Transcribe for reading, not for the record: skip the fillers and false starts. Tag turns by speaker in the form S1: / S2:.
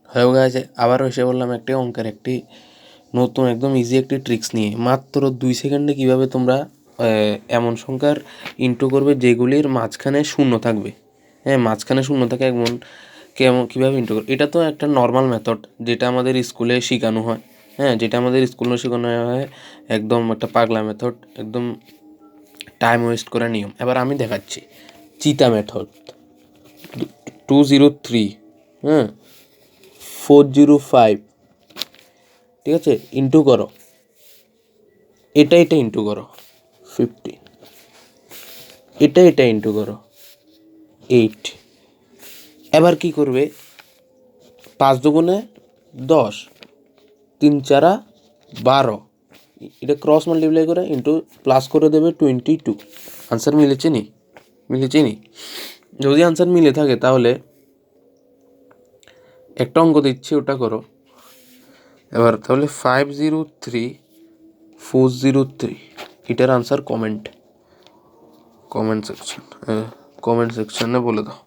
S1: হয়ে গেছে। আবারও এসে বললাম একটি অঙ্কের একটি নতুন একদম ইজি একটি ট্রিক্স নিয়ে। মাত্র 2 সেকেন্ডে কীভাবে তোমরা এমন সংখ্যার ইনটু করবে যেগুলির মাঝখানে শূন্য থাকবে। হ্যাঁ, মাঝখানে শূন্য থাকে এমন কীভাবে ইনটু করবে। এটা তো একটা নর্মাল মেথড, যেটা আমাদের স্কুলে শেখানো হয়। হ্যাঁ, যেটা আমাদের স্কুলে শেখানো হয়, একদম একটা পাগলা মেথড, একদম টাইম ওয়েস্ট করার নিয়ম। এবার আমি দেখাচ্ছি চিতা মেথড। 203, হ্যাঁ, 405, ঠিক আছে, ইনটু করো, এটা ইনটু করো 50, এটা ইনটু করো 8। এবার কি করবে, 5 দুগুণে 10, 3 চারা 12, এটা ক্রস মাল্টিপ্লাই করে ইনটু প্লাস করে দেবে 22। আনসার মিলেছে নি? যদি আনসার মিলে থাকে তাহলে একটা অঙ্ক দিচ্ছি, ওটা করো। এবার তাহলে 503403, এটার আনসার কমেন্ট সেকশনে বলে দাও।